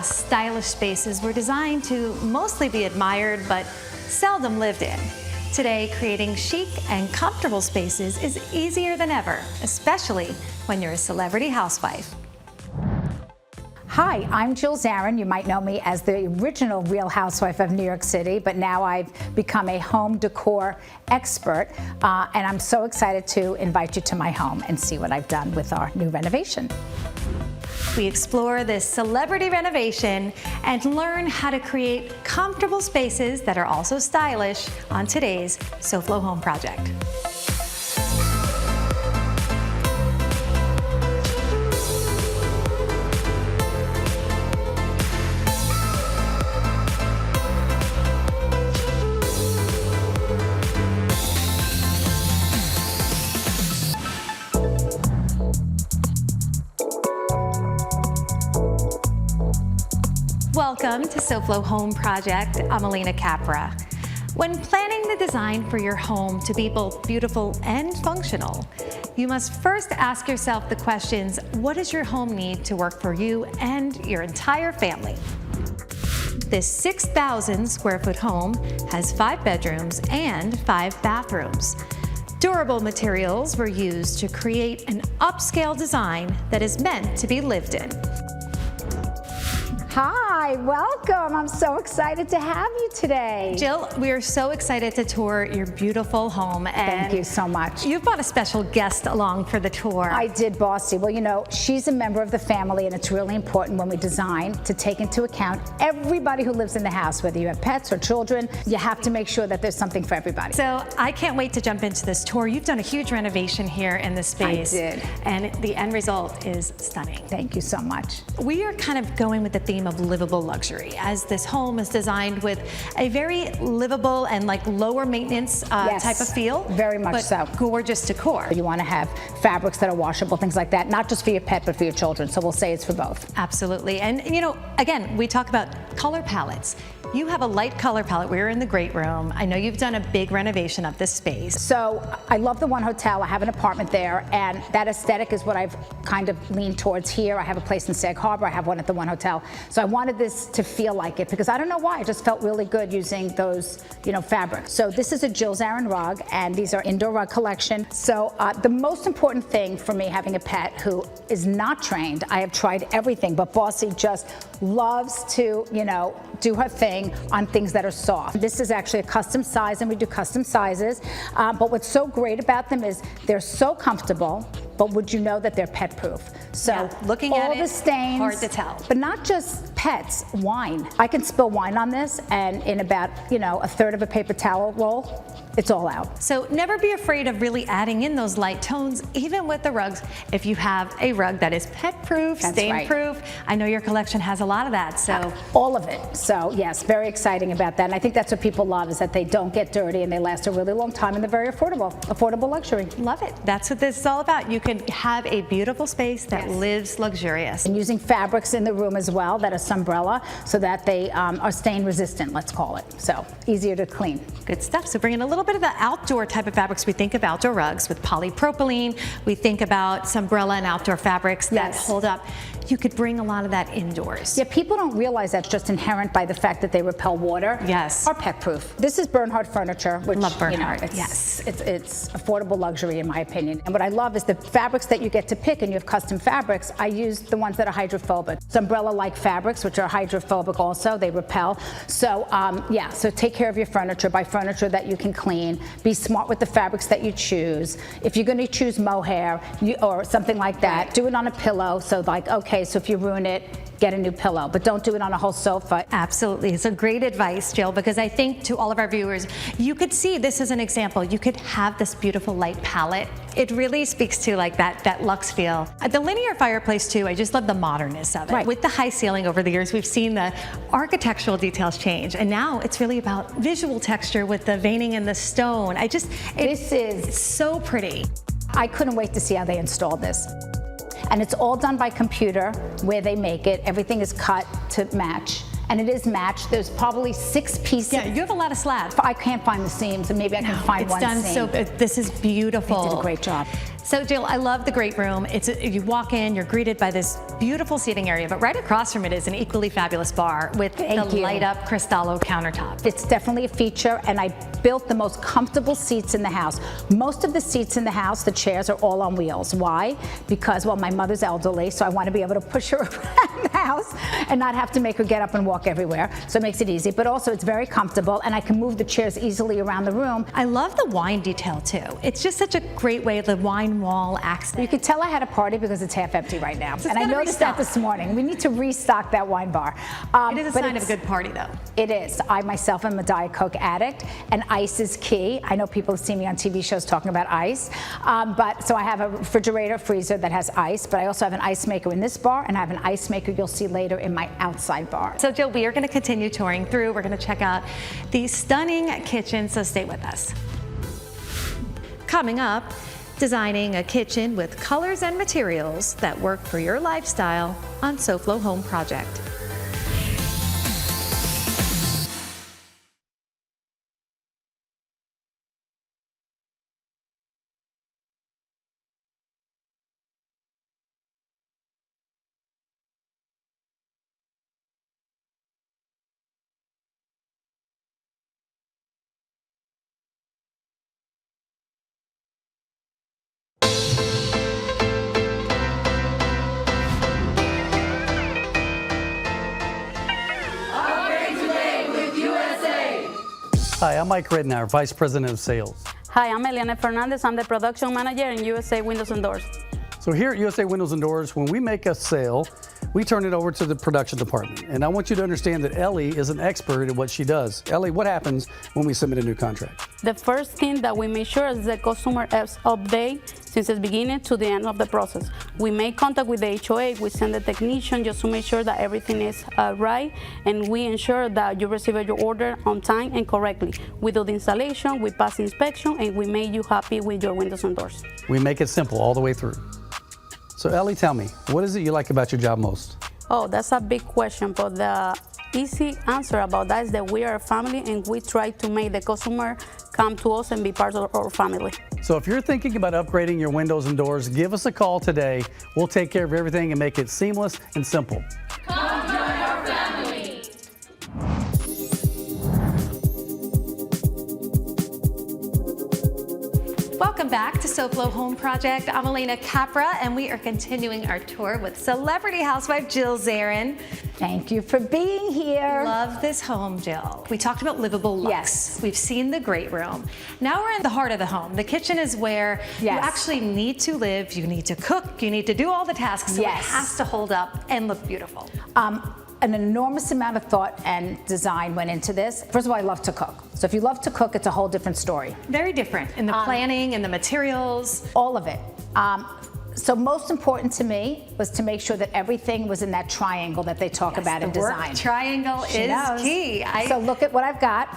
stylish spaces were designed to mostly be admired but seldom lived in. Today, creating chic and comfortable spaces is easier than ever, especially when you're a celebrity housewife. Hi, I'm Jill Zarin. You might know me as the original Real Housewife of New York City, but now I've become a home decor expert, and I'm so excited to invite you to my home and see what I've done with our new renovation. We explore this celebrity renovation and learn how to create comfortable spaces that are also stylish on today's SoFlo home project. Welcome to SoFlo Home Project. I'm Alena Capra. When planning the design for your home to be both beautiful and functional, you must first ask yourself the questions, what does your home need to work for you and your entire family? This 6,000 square foot home has 5 bedrooms and 5 bathrooms. Durable materials were used to create an upscale design that is meant to be lived in. Hi, welcome. I'm so excited to have you today. Jill, we are so excited to tour your beautiful home. And thank you so much. You brought a special guest along for the tour. I did, Bossy. Well, you know, she's a member of the family, and it's really important when we design to take into account everybody who lives in the house, whether you have pets or children. You have to make sure that there's something for everybody. So I can't wait to jump into this tour. You've done a huge renovation here in this space. I did. And the end result is stunning. Thank you so much. We are kind of going with the theme of livable luxury, as this home is designed with a very livable and like lower maintenance type of feel. Very much so. Gorgeous decor. You want to have fabrics that are washable, things like that, not just for your pet, but for your children. So we'll say it's for both. Absolutely. And you know, again, we talk about color palettes. You have a light color palette. We're in the great room. I know you've done a big renovation of this space. So I love the One Hotel. I have an apartment there, and that aesthetic is what I've kind of leaned towards here. I have a place in Sag Harbor. I have one at the One Hotel. So I wanted this to feel like it because I don't know why. I just felt really good using those, you know, fabrics. So this is a Jill Zarin rug, and these are indoor rug collection. So the most important thing for me, having a pet who is not trained, I have tried everything, but Bossy just loves to, you know, do her thing on things that are soft. This is actually a custom size, and we do custom sizes. But what's so great about them is they're so comfortable, but would you know that they're pet proof? So yeah, looking at all the stains, hard to tell. But not just pets, wine. I can spill wine on this, and in about, you know, a third of a paper towel roll, it's all out. So never be afraid of really adding in those light tones, even with the rugs. If you have a rug that is pet-proof, stain-proof, I know your collection has a lot of that. So all of it. So yes, very exciting about that. And I think that's what people love, is that they don't get dirty and they last a really long time, and they're very affordable luxury. Love it. That's what this is all about. You can have a beautiful space that lives luxurious. And using fabrics in the room as well that are sunbrella, so that they are stain resistant, let's call it. So easier to clean. Good stuff. So bringing a little bit of the outdoor type of fabrics. We think of outdoor rugs with polypropylene. We think about sunbrella and outdoor fabrics that hold up. You could bring a lot of that indoors. Yeah, people don't realize that's just inherent by the fact that they repel water. Yes. Are pet proof. This is Bernhard furniture, which, love Bernhard. You know, it's affordable luxury in my opinion. And what I love is the fabrics that you get to pick, and you have custom fabrics. I use the ones that are hydrophobic. Sunbrella-like fabrics, which are hydrophobic also, they repel. So yeah, so take care of your furniture. Buy furniture that you can clean. Be smart with the fabrics that you choose. If you're gonna choose mohair or something like that, do it on a pillow. So like, okay, so if you ruin it, get a new pillow, but don't do it on a whole sofa. Absolutely. It's a great advice, Jill, because I think to all of our viewers, you could see this as an example. You could have this beautiful light palette. It really speaks to like that luxe feel. The linear fireplace too, I just love the modernness of it. Right. With the high ceiling over the years, we've seen the architectural details change, and now it's really about visual texture with the veining and the stone. This is so pretty. I couldn't wait to see how they installed this. And it's all done by computer where they make it. Everything is cut to match. And it is matched. There's probably 6 pieces. Yeah, you have a lot of slabs. I can't find the seams, and maybe I can find one seam. It's done so, this is beautiful. They did a great job. So Jill, I love the great room. You walk in, you're greeted by this beautiful seating area, but right across from it is an equally fabulous bar with the light up Cristallo countertop. It's definitely a feature, and I built the most comfortable seats in the house. Most of the seats in the house, the chairs are all on wheels. Why? Because, well, my mother's elderly, so I want to be able to push her around the house and not have to make her get up and walk everywhere. So it makes it easy, but also it's very comfortable, and I can move the chairs easily around the room. I love the wine detail too. It's just such a great way, the wine wall accent. You could tell I had a party because it's half empty right now. And I noticed that this morning. We need to restock that wine bar. It is a sign of a good party though. It is. I myself am a Diet Coke addict, and ice is key. I know people see me on TV shows talking about ice. So I have a refrigerator, freezer that has ice, but I also have an ice maker in this bar, and I have an ice maker you'll see later in my outside bar. So Jill, we are going to continue touring through. We're going to check out the stunning kitchen, so stay with us. Coming up, designing a kitchen with colors and materials that work for your lifestyle on SoFlo Home Project. Hi, I'm Mike Ridnour, Vice President of Sales. Hi, I'm Alena Fernandez. I'm the Production Manager in USA Windows and Doors. So here at USA Windows and Doors, when we make a sale, we turn it over to the production department. And I want you to understand that Ellie is an expert at what she does. Ellie, what happens when we submit a new contract? The first thing that we make sure is the customer is updated since the beginning to the end of the process. We make contact with the HOA, we send the technician just to make sure that everything is right, and we ensure that you receive your order on time and correctly. We do the installation, we pass inspection, and we make you happy with your windows and doors. We make it simple all the way through. So Ellie, tell me, what is it you like about your job most? Oh, that's a big question, but the easy answer about that is that we are a family and we try to make the customer come to us and be part of our family. So if you're thinking about upgrading your windows and doors, give us a call today. We'll take care of everything and make it seamless and simple. Come join our family. Welcome back to SoFlo Home Project. I'm Alena Capra, and we are continuing our tour with celebrity housewife Jill Zarin. Thank you for being here. Love this home, Jill. We talked about livable looks. Yes. We've seen the great room. Now we're in the heart of the home. The kitchen is where you actually need to live, you need to cook, you need to do all the tasks, so it has to hold up and look beautiful. An enormous amount of thought and design went into this. First of all, I love to cook. So if you love to cook, it's a whole different story. Very different in the planning and the materials. All of it. So most important to me was to make sure that everything was in that triangle that they talk about in design. Work triangle is key. So look at what I've got.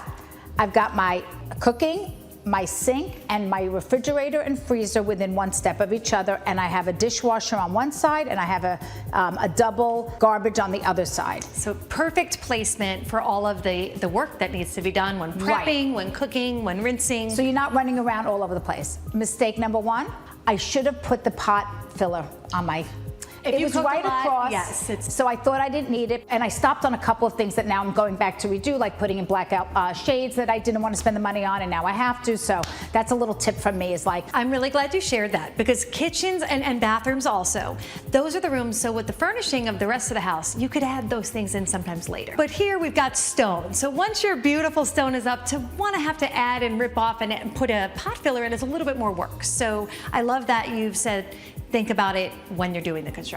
I've got my cooking, my sink, and my refrigerator and freezer within one step of each other, and I have a dishwasher on one side, and I have a double garbage on the other side. So perfect placement for all of the work that needs to be done when prepping, when cooking, when rinsing. So you're not running around all over the place. Mistake number one, I should have put the pot filler on my... It was right across, yes. So I thought I didn't need it, and I stopped on a couple of things that now I'm going back to redo, like putting in blackout shades that I didn't want to spend the money on, and now I have to. So that's a little tip from me, is like... I'm really glad you shared that, because kitchens and bathrooms also, those are the rooms, so with the furnishing of the rest of the house, you could add those things in sometimes later. But here we've got stone, so once your beautiful stone is up, to have to add and rip off and put a pot filler in is a little bit more work. So I love that you've said, think about it when you're doing the construction.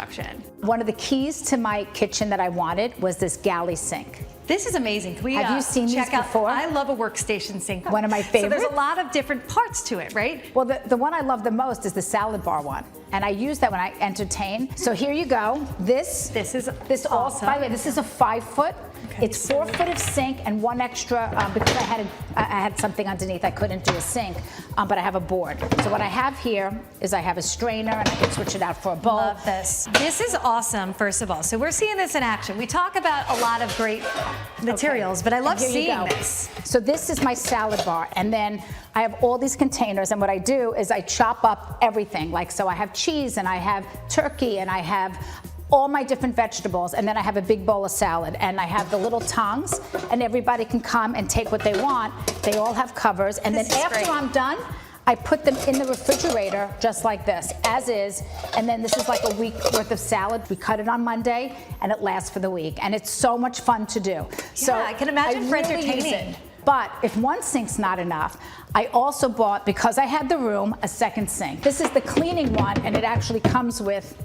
One of the keys to my kitchen that I wanted was this galley sink. This is amazing. Can we, have you seen these before? I love a workstation sink. One of my favorites. So there's a lot of different parts to it, right? Well, the one I love the most is the salad bar one. and I use that when I entertain. So here you go. This is all, awesome. by the way, this is a 5 foot. Okay, It's 4 foot of sink and one extra because I had something underneath. I couldn't do a sink, but I have a board. So what I have here is I have a strainer and I can switch it out for a bowl. Love this. This is awesome, first of all. So we're seeing this in action. We talk about a lot of great materials, but I love Here you seeing go. this. So this is my salad bar, and then I have all these containers, and what I do is I chop up everything. Like, so I have cheese, and I have turkey, and I have all my different vegetables, and then I have a big bowl of salad, and I have the little tongs, and everybody can come and take what they want. They all have covers, and This then is after great. I'm done, I put them in the refrigerator just like this, as is, and then this is like a week worth of salad. We cut it on Monday, and it lasts for the week, and it's so much fun to do. So I can imagine for really use entertaining. it. But if one sink's not enough, I also bought, because I had the room, a second sink. This is the cleaning one, and it actually comes with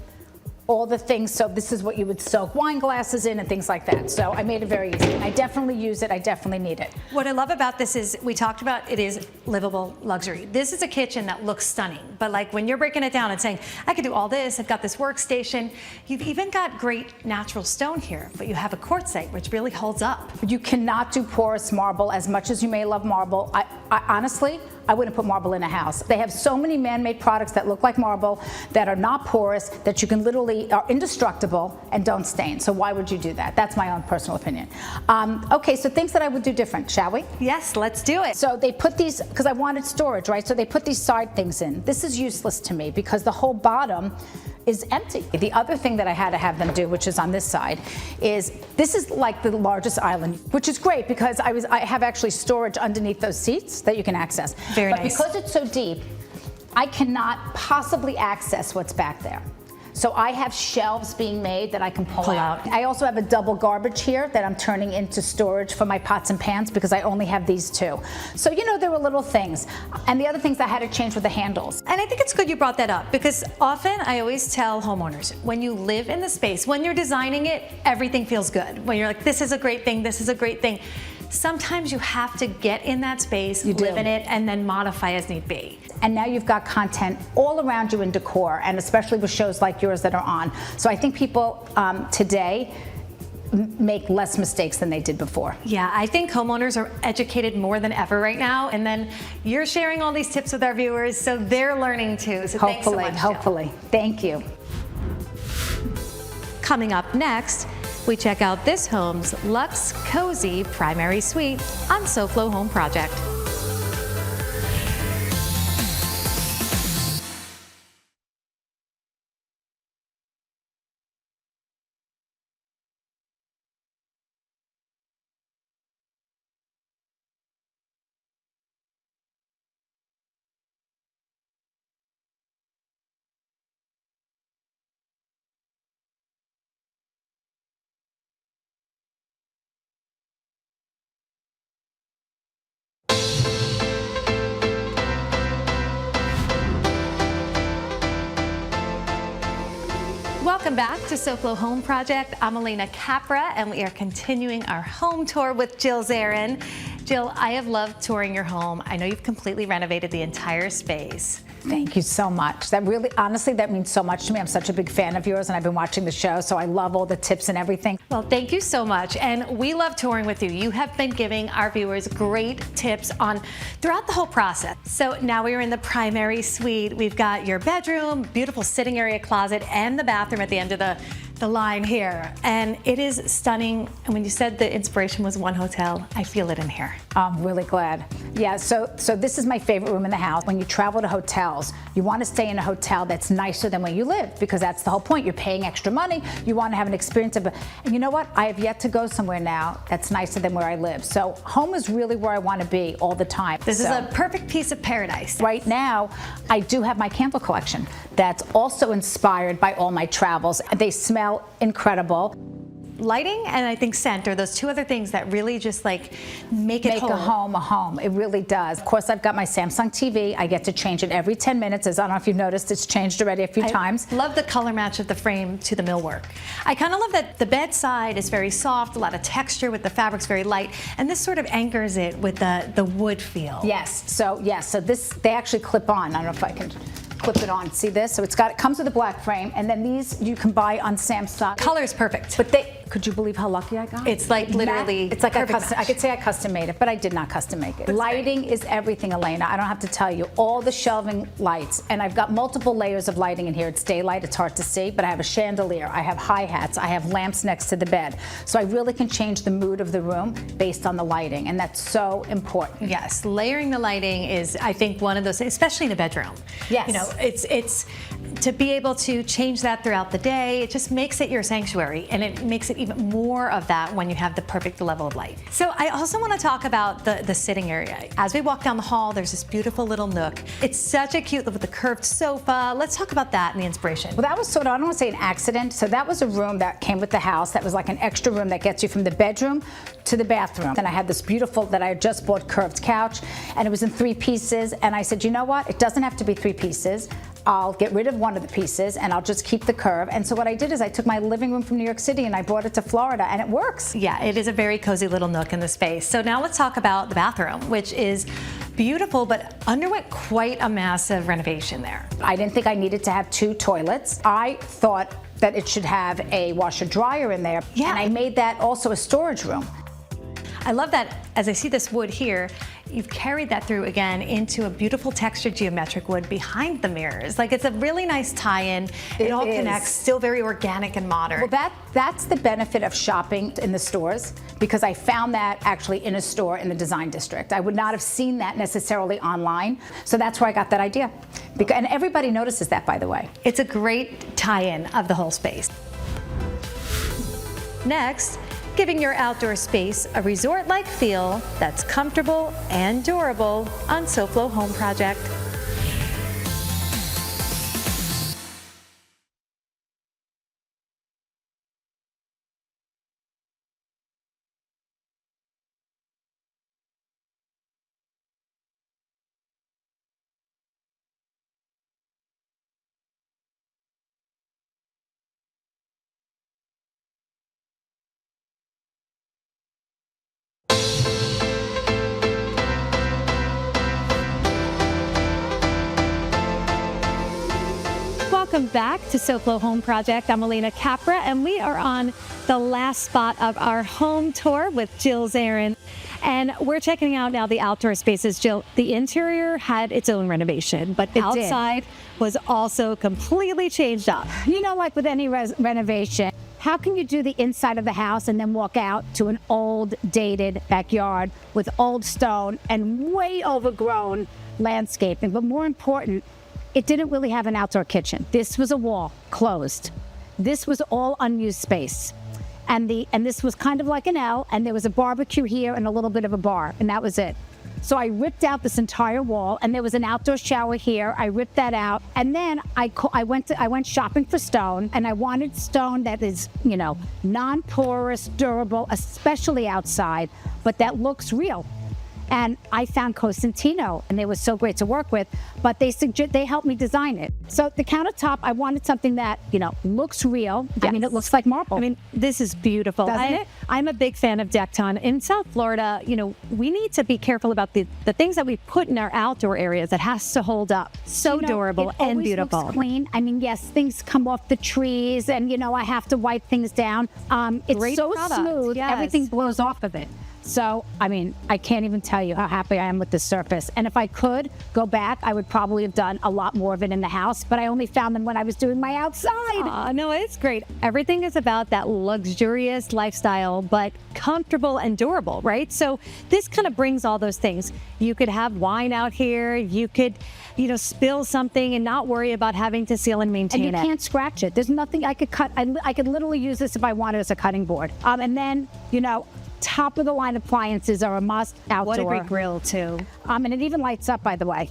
all the things. So this is what you would soak wine glasses in and things like that. So I made it very easy. And I definitely use it. I definitely need it. What I love about this is we talked about it is livable luxury. This is a kitchen that looks stunning, but like when you're breaking it down and saying, I could do all this, I've got this workstation, you've even got great natural stone here, but you have a quartzite, which really holds up. You cannot do porous marble. As much as you may love marble, I honestly, I wouldn't put marble in a house. They have so many man-made products that look like marble that are not porous, that you can literally, are indestructible and don't stain. So why would you do that? That's my own personal opinion. Okay, so things that I would do different, shall we? Yes, let's do it. So they put these, because I wanted storage, right? So they put these side things in. This is useless to me because the whole bottom is empty. The other thing that I had to have them do, which is on this side, is this is like the largest island, which is great because I have actually storage underneath those seats that you can access. Very but nice. Because it's so deep, I cannot possibly access what's back there. So I have shelves being made that I can pull out. I also have a double garbage here that I'm turning into storage for my pots and pans because I only have these two. So, you know, there were little things. And the other things I had to change were the handles. And I think it's good you brought that up because often I always tell homeowners, when you live in the space, when you're designing it, everything feels good. When you're like, this is a great thing, this is a great thing. Sometimes you have to get in that space, live in it, and then modify as need be. And now you've got content all around you in decor, and especially with shows like yours that are on. So I think people today make less mistakes than they did before. Yeah, I think homeowners are educated more than ever right now, and then you're sharing all these tips with our viewers, so they're learning too. So thanks so much, Jill. Hopefully. Thank you. Coming up next, we check out this home's luxe, cozy primary suite on SoFlo Home Project. Welcome back to SoFlo Home Project. I'm Alena Capra, and we are continuing our home tour with Jill Zarin. Jill, I have loved touring your home. I know you've completely renovated the entire space. Thank you so much. That really, honestly, that means so much to me. I'm such a big fan of yours, and I've been watching the show, so I love all the tips and everything. Well, thank you so much, and we love touring with you. You have been giving our viewers great tips on throughout the whole process. So now we are in the primary suite. We've got your bedroom, beautiful sitting area, closet, and the bathroom at the end of the line here, and it is stunning. And when you said the inspiration was one hotel, I feel it in here. I'm really glad. Yeah, so this is my favorite room in the house. When you travel to hotels, you want to stay in a hotel that's nicer than where you live because that's the whole point. You're paying extra money. You want to have an experience of it. And you know what? I have yet to go somewhere now that's nicer than where I live. So home is really where I want to be all the time. This is a perfect piece of paradise. Right now, I do have my candle collection that's also inspired by all my travels. They smell incredible. Lighting and I think scent are those two other things that really just like make a home. It really does. Of course, I've got my Samsung TV. I get to change it every 10 minutes. As I don't know if you've noticed, it's changed already a few times. Love the color match of the frame to the millwork. I kind of love that the bedside is very soft, a lot of texture with the fabrics very light, and this sort of anchors it with the wood feel. Yes. So this they actually clip on. I don't know if I can. flip it on. See this? So it comes with a black frame, and then these you can buy on Samsung. Color's perfect. But could you believe how lucky I got? It's like literally it's like perfect I could say I custom made it, but I did not custom make it. Lighting is everything, Elena. I don't have to tell you. All the shelving lights, and I've got multiple layers of lighting in here. It's daylight, it's hard to see, but I have a chandelier, I have hi-hats, I have lamps next to the bed. So I really can change the mood of the room based on the lighting, and that's so important. Yes, layering the lighting is, I think, one of those, especially in a bedroom. Yes. You know, it's to be able to change that throughout the day. It just makes it your sanctuary, and it makes it even more of that when you have the perfect level of light. So I also want to talk about the sitting area. As we walk down the hall, there's this beautiful little nook. It's such a cute with the curved sofa. Let's talk about that and the inspiration. Well, that was sort of, I don't want to say an accident. So that was a room that came with the house. That was like an extra room that gets you from the bedroom to the bathroom. And I had this beautiful, that I had just bought, curved couch, and it was in 3 pieces. And I said, you know what? It doesn't have to be 3 pieces. I'll get rid of one of the pieces and I'll just keep the curve. And so what I did is I took my living room from New York City and I brought it to Florida, and it works. Yeah, it is a very cozy little nook in the space. So now let's talk about the bathroom, which is beautiful, but underwent quite a massive renovation there. I didn't think I needed to have 2 toilets. I thought that it should have a washer dryer in there. Yeah. And I made that also a storage room. I love that as I see this wood here, you've carried that through again into a beautiful textured geometric wood behind the mirrors. Like, it's a really nice tie-in. It all connects, still very organic and modern. Well, that's the benefit of shopping in the stores, because I found that actually in a store in the design district. I would not have seen that necessarily online. So that's where I got that idea. And everybody notices that, by the way. It's a great tie-in of the whole space. Next, giving your outdoor space a resort-like feel that's comfortable and durable on SoFlo Home Project. Welcome back to SoFlo Home Project. I'm Alena Capra, and we are on the last spot of our home tour with Jill Zarin. And we're checking out now the outdoor spaces. Jill, the interior had its own renovation, but outside was also completely changed up. You know, like with any renovation, how can you do the inside of the house and then walk out to an old, dated backyard with old stone and way overgrown landscaping? But more important, it didn't really have an outdoor kitchen. This was a wall, closed. This was all unused space. And this was kind of like an L, and there was a barbecue here and a little bit of a bar, and that was it. So I ripped out this entire wall, and there was an outdoor shower here. I ripped that out, and then I went shopping for stone, and I wanted stone that is, you know, non-porous, durable, especially outside, but that looks real. And I found Cosentino, and they were so great to work with, but they helped me design it. So the countertop, I wanted something that, you know, looks real. Yes. I mean, it looks like marble. I mean, this is beautiful. Doesn't it? I'm a big fan of Decton. In South Florida, you know, we need to be careful about the things that we put in our outdoor areas that has to hold up. So durable and beautiful. Looks clean. I mean, yes, things come off the trees, and, you know, I have to wipe things down. It's Great so product. smooth, Yes. everything blows off of it. So, I mean, I can't even tell you how happy I am with this surface. And if I could go back, I would probably have done a lot more of it in the house, but I only found them when I was doing my outside. No, it's great. Everything is about that luxurious lifestyle, but comfortable and durable, right? So this kind of brings all those things. You could have wine out here. You could, you know, spill something and not worry about having to seal and maintain it. And you can't scratch it. There's nothing I could cut. I could literally use this if I wanted as a cutting board. And then, you know, top of the line appliances are a must outdoor. What a great grill too. And it even lights up, by the way.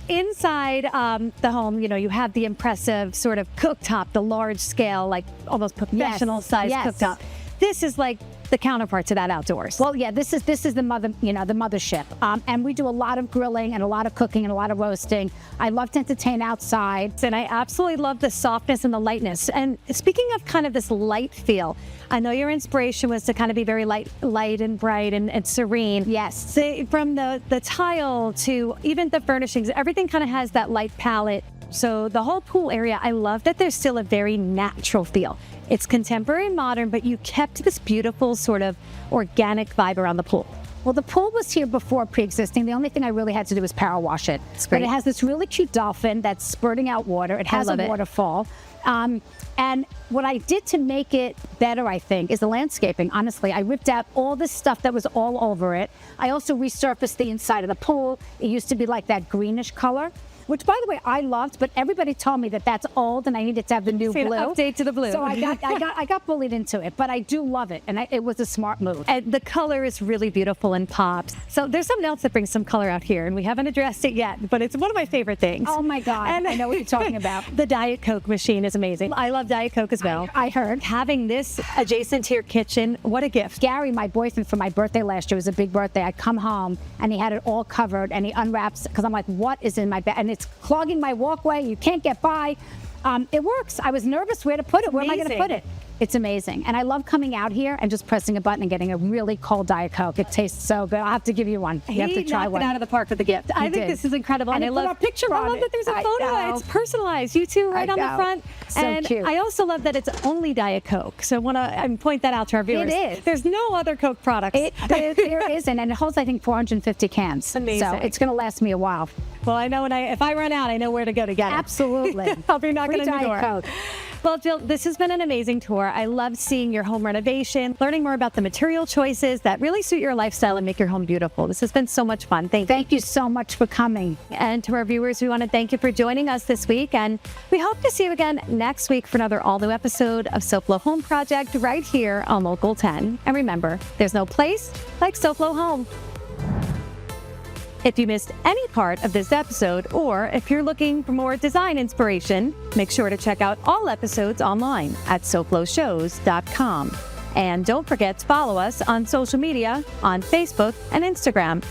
Inside the home, you know, you have the impressive sort of cooktop, the large scale, like almost professional size cooktop. This is like the counterpart to that outdoors. Well, yeah, this is the mothership. And we do a lot of grilling and a lot of cooking and a lot of roasting. I love to entertain outside. And I absolutely love the softness and the lightness. And speaking of kind of this light feel, I know your inspiration was to kind of be very light and bright and serene. Yes. From the tile to even the furnishings, everything kind of has that light palette. So the whole pool area, I love that there's still a very natural feel. It's contemporary and modern, but you kept this beautiful sort of organic vibe around the pool. Well, the pool was here before pre-existing. The only thing I really had to do was power wash it. It's great. But it has this really cute dolphin that's spurting out water. It has a love it. waterfall. And what I did to make it better, I think, is the landscaping. Honestly, I ripped out all this stuff that was all over it. I also resurfaced the inside of the pool. It used to be like that greenish color, which, by the way, I loved, but everybody told me that that's old and I needed to have the new See, an blue. update to the blue. So I got bullied into it, but I do love it, and it was a smart move. And the color is really beautiful and pops. So there's something else that brings some color out here, and we haven't addressed it yet, but it's one of my favorite things. Oh my God, And I know what you're talking about. The Diet Coke machine is amazing. I love Diet Coke as well. I heard. Having this adjacent to your kitchen, what a gift. Gary, my boyfriend, for my birthday last year, it was a big birthday. I come home and he had it all covered and he unwraps, because I'm like, what is in my bag? And it's clogging my walkway. You can't get by. It works. I was nervous where to put it. Where am I going to put it? It's amazing. And I love coming out here and just pressing a button and getting a really cold Diet Coke. It tastes so good. I'll have to give you one. You have to try knocked one. it out of the park with the gift. I think did. this is incredible. And I it put love our picture I on love it. that there's a I photo. know. It's personalized. You two right I on the know. front. So and cute. I also love that it's only Diet Coke. So I want to point that out to our viewers. is. There's no other Coke products. There isn't, and it holds, I think, 450 cans. Amazing. So it's going to last me a while. Well, I know if I run out, I know where to go to get it. Absolutely. I'll be knocking Free on your door. Diet Coke. Well, Jill, this has been an amazing tour. I love seeing your home renovation, learning more about the material choices that really suit your lifestyle and make your home beautiful. This has been so much fun. Thank you. Thank you so much for coming. And to our viewers, we want to thank you for joining us this week. And we hope to see you again next week for another all-new episode of SoFlo Home Project right here on Local 10. And remember, there's no place like SoFlo Home. If you missed any part of this episode, or if you're looking for more design inspiration, make sure to check out all episodes online at SoFloShows.com. And don't forget to follow us on social media on Facebook and Instagram